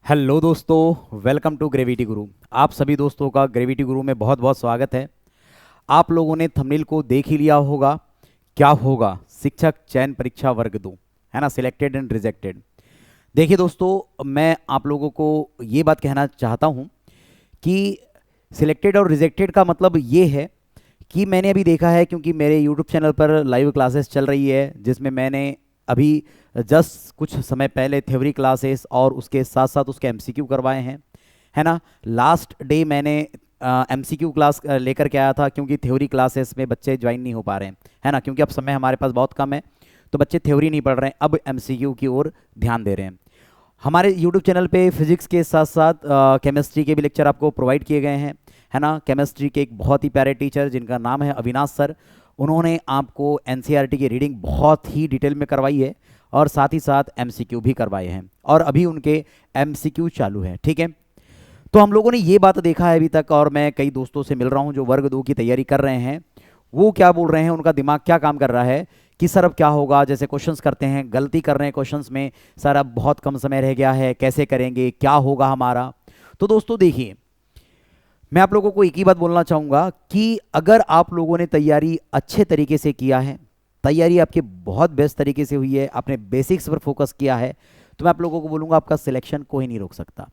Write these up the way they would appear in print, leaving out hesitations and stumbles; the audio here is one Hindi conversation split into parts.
हेलो दोस्तों, वेलकम टू ग्रेविटी गुरु। आप सभी दोस्तों का ग्रेविटी गुरु में बहुत बहुत स्वागत है। आप लोगों ने थंबनेल को देख ही लिया होगा। क्या होगा? शिक्षक चयन परीक्षा वर्ग 2, है ना, सिलेक्टेड एंड रिजेक्टेड। देखिए दोस्तों, मैं आप लोगों को ये बात कहना चाहता हूँ कि सिलेक्टेड और रिजेक्टेड का मतलब ये है कि मैंने अभी देखा है, क्योंकि मेरे यूट्यूब चैनल पर लाइव क्लासेस चल रही है जिसमें मैंने अभी जस्ट कुछ समय पहले थ्योरी क्लासेस और उसके साथ साथ उसके एमसीक्यू करवाए हैं, है ना। लास्ट डे मैंने एमसीक्यू क्लास लेकर के आया था, क्योंकि थ्योरी क्लासेस में बच्चे ज्वाइन नहीं हो पा रहे हैं, है ना, क्योंकि अब समय हमारे पास बहुत कम है, तो बच्चे थ्योरी नहीं पढ़ रहे हैं, अब एमसीक्यू की ओर ध्यान दे रहे हैं। हमारे यूट्यूब चैनल पे फिजिक्स के साथ साथ केमिस्ट्री के भी लेक्चर आपको प्रोवाइड किए गए हैं, है ना। केमिस्ट्री के एक बहुत ही प्यारे टीचर जिनका नाम है अविनाश सर, उन्होंने आपको एनसीईआरटी की रीडिंग बहुत ही डिटेल में करवाई है और साथ ही साथ एमसीक्यू भी करवाए हैं और अभी उनके एमसीक्यू चालू है, ठीक है। तो हम लोगों ने ये बात देखा है अभी तक, और मैं कई दोस्तों से मिल रहा हूँ जो वर्ग 2 की तैयारी कर रहे हैं। वो क्या बोल रहे हैं, उनका दिमाग क्या काम कर रहा है कि सर अब क्या होगा, जैसे क्वेश्चंस करते हैं, गलती कर रहे हैं क्वेश्चंस में, सर अब बहुत कम समय रह गया है, कैसे करेंगे, क्या होगा हमारा। तो दोस्तों देखिए, मैं आप लोगों को एक ही बात बोलना चाहूँगा कि अगर आप लोगों ने तैयारी अच्छे तरीके से किया है, तैयारी आपकी बहुत बेस्ट तरीके से हुई है, आपने बेसिक्स पर फोकस किया है, तो मैं आप लोगों को बोलूँगा आपका सिलेक्शन कोई नहीं रोक सकता।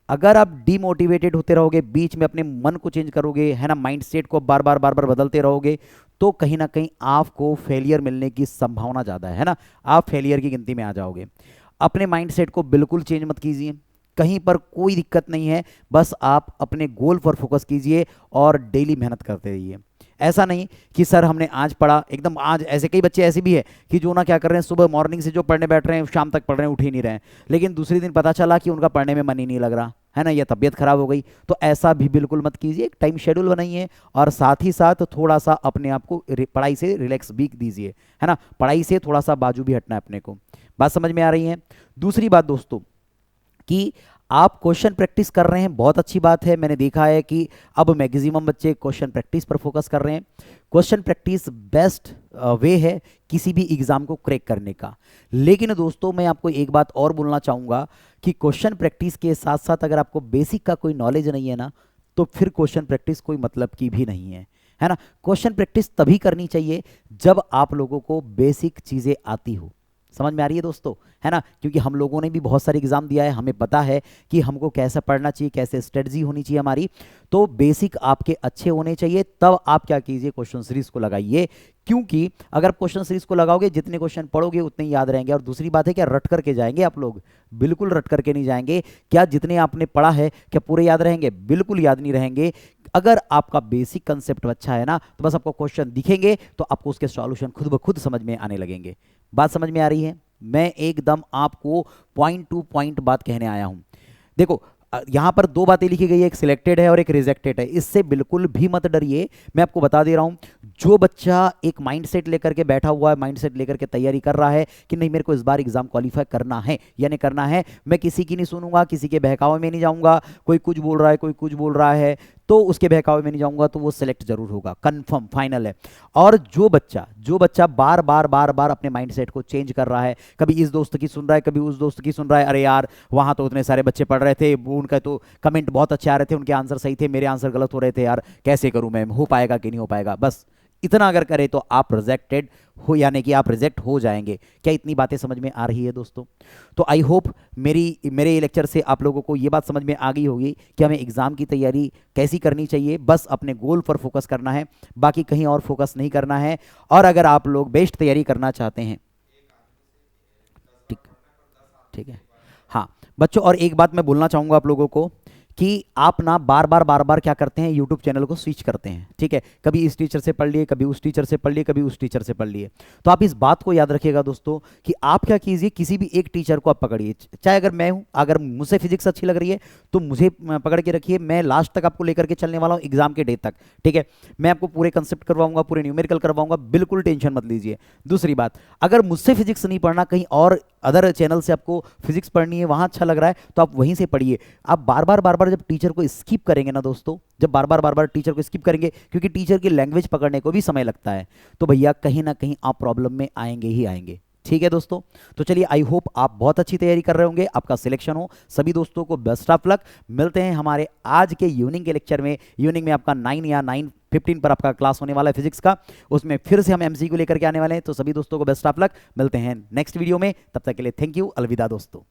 अगर आप डीमोटिवेटेड होते रहोगे, बीच में अपने मन को चेंज करोगे, है ना, माइंड सेट को बार बार बदलते रहोगे, तो कहीं ना कहीं आपको फेलियर मिलने की संभावना ज़्यादा है ना, आप फेलियर की गिनती में आ जाओगे। अपने माइंड सेट को बिल्कुल चेंज मत कीजिए, कहीं पर कोई दिक्कत नहीं है, बस आप अपने गोल पर फोकस कीजिए और डेली मेहनत करते रहिए। ऐसा नहीं कि सर हमने आज पढ़ा एकदम, आज ऐसे कई बच्चे ऐसे भी है कि जो ना क्या कर रहे हैं, सुबह मॉर्निंग से जो पढ़ने बैठ रहे हैं शाम तक पढ़ रहे हैं, उठ ही नहीं रहे हैं, लेकिन दूसरे दिन पता चला कि उनका पढ़ने में मन ही नहीं लग रहा है ना, या तबीयत खराब हो गई। तो ऐसा भी बिल्कुल मत कीजिए, एक टाइम शेड्यूल बनाइए और साथ ही साथ थोड़ा सा अपने आप को पढ़ाई से रिलैक्स भी दीजिए, है ना, पढ़ाई से थोड़ा सा बाजू भी हटना है अपने को। बात समझ में आ रही है? दूसरी बात दोस्तों कि आप क्वेश्चन प्रैक्टिस कर रहे हैं, बहुत अच्छी बात है। मैंने देखा है कि अब मैक्सिमम बच्चे क्वेश्चन प्रैक्टिस पर फोकस कर रहे हैं। क्वेश्चन प्रैक्टिस बेस्ट वे है किसी भी एग्जाम को क्रैक करने का। लेकिन दोस्तों मैं आपको एक बात और बोलना चाहूँगा कि क्वेश्चन प्रैक्टिस के साथ साथ अगर आपको बेसिक का कोई नॉलेज नहीं है ना, तो फिर क्वेश्चन प्रैक्टिस कोई मतलब की भी नहीं है ना। क्वेश्चन प्रैक्टिस तभी करनी चाहिए जब आप लोगों को बेसिक चीज़ें आती हो। समझ में आ रही है दोस्तों, है ना, क्योंकि हम लोगों ने भी बहुत सारे एग्जाम दिया है, हमें पता है कि हमको कैसा पढ़ना चाहिए, कैसे स्ट्रेटजी होनी चाहिए हमारी। तो बेसिक आपके अच्छे होने चाहिए, तब आप क्या कीजिए, क्वेश्चन सीरीज को लगाइए। क्योंकि अगर आप क्वेश्चन सीरीज को लगाओगे, जितने क्वेश्चन पढ़ोगे उतने ही याद रहेंगे। और दूसरी बात है, क्या रट करके जाएंगे आप लोग? बिल्कुल रट करके नहीं जाएंगे। क्या जितने आपने पढ़ा है क्या पूरे याद रहेंगे? बिल्कुल याद नहीं रहेंगे। अगर आपका बेसिक कंसेप्ट अच्छा है ना, तो बस आपको क्वेश्चन दिखेंगे तो आपको उसके सॉल्यूशन खुद ब खुद समझ में आने लगेंगे। बात समझ में आ रही है? मैं एकदम आपको पॉइंट टू पॉइंट बात कहने आया हूं। देखो, यहां पर दो बातें लिखी गई है, एक सिलेक्टेड है और एक रिजेक्टेड है। इससे बिल्कुल भी मत डरिए, मैं आपको बता दे रहा हूं। जो बच्चा एक माइंडसेट लेकर के बैठा हुआ है, माइंडसेट लेकर के तैयारी कर रहा है कि नहीं मेरे को इस बार एग्जाम क्वालिफाई करना है या नहीं करना है, मैं किसी की नहीं सुनूंगा, किसी के बहकावे में नहीं जाऊंगा, कोई कुछ बोल रहा है कोई कुछ बोल रहा है तो उसके बहकावे में नहीं जाऊंगा, तो वो सिलेक्ट जरूर होगा, कंफर्म फाइनल है। और जो बच्चा बार बार अपने माइंडसेट को चेंज कर रहा है, कभी इस दोस्त की सुन रहा है, कभी उस दोस्त की सुन रहा है, अरे यार वहां तो उतने सारे बच्चे पढ़ रहे थे, उनका तो कमेंट बहुत अच्छे आ रहे थे, उनके आंसर सही थे, मेरे आंसर गलत हो रहे थे, यार कैसे करूं मैं, हो पाएगा कि नहीं हो पाएगा, बस इतना अगर करे तो आप रिजेक्टेड हो, यानी कि आप रिजेक्ट हो जाएंगे। क्या इतनी बातें समझ में आ रही है दोस्तों? तो आई होप मेरे लेक्चर से आप लोगों को ये बात समझ में आ गई होगी कि हमें एग्जाम की तैयारी कैसी करनी चाहिए। बस अपने गोल पर फोकस करना है, बाकी कहीं और फोकस नहीं करना है। और अगर आप लोग बेस्ट तैयारी करना चाहते हैं, ठीक ठीक है, हाँ बच्चों, और एक बात मैं बोलना चाहूंगा आप लोगों को कि आप ना बार बार क्या करते हैं, यूट्यूब चैनल को स्विच करते हैं, ठीक है, कभी इस टीचर से पढ़ लिए, कभी उस टीचर से पढ़ लिए, कभी उस टीचर से पढ़ लिए। तो आप इस बात को याद रखिएगा दोस्तों कि आप क्या कीजिए, किसी भी एक टीचर को आप पकड़िए, चाहे अगर मैं हूं, अगर मुझे फिजिक्स अच्छी लग रही है तो मुझे पकड़ के रखिए, मैं लास्ट तक आपको लेकर के चलने वाला हूं एग्जाम के डे तक, ठीक है। मैं आपको पूरे कंसेप्ट करवाऊंगा, पूरे न्यूमेरिकल करवाऊंगा, बिल्कुल टेंशन मत लीजिए। दूसरी बात, अगर मुझसे फिजिक्स नहीं पढ़ना, कहीं और अदर चैनल से आपको फिजिक्स पढ़नी है, वहां अच्छा लग रहा है, तो आप वहीं से पढ़िए। आप बार बार जब टीचर को स्किप करेंगे ना दोस्तों, जब बार बार टीचर को स्किप करेंगे, क्योंकि टीचर की लैंग्वेज पकड़ने को भी समय लगता है, तो भैया कहीं ना कहीं आप प्रॉब्लम में आएंगे ही आएंगे। ठीक है दोस्तों, तो चलिए आई होप आप बहुत अच्छी तैयारी कर रहे होंगे, आपका सिलेक्शन हो। सभी दोस्तों को बेस्ट ऑफ लक। मिलते हैं हमारे आज के इवनिंग के लेक्चर में। इवनिंग में आपका 9 या 9:15 पर आपका क्लास होने वाला है फिजिक्स का, उसमें फिर से हम एमसीक्यू लेकर के आने वाले हैं। तो सभी दोस्तों को बेस्ट ऑफ लक। मिलते हैं नेक्स्ट वीडियो में, तब तक के लिए थैंक यू, अलविदा दोस्तों।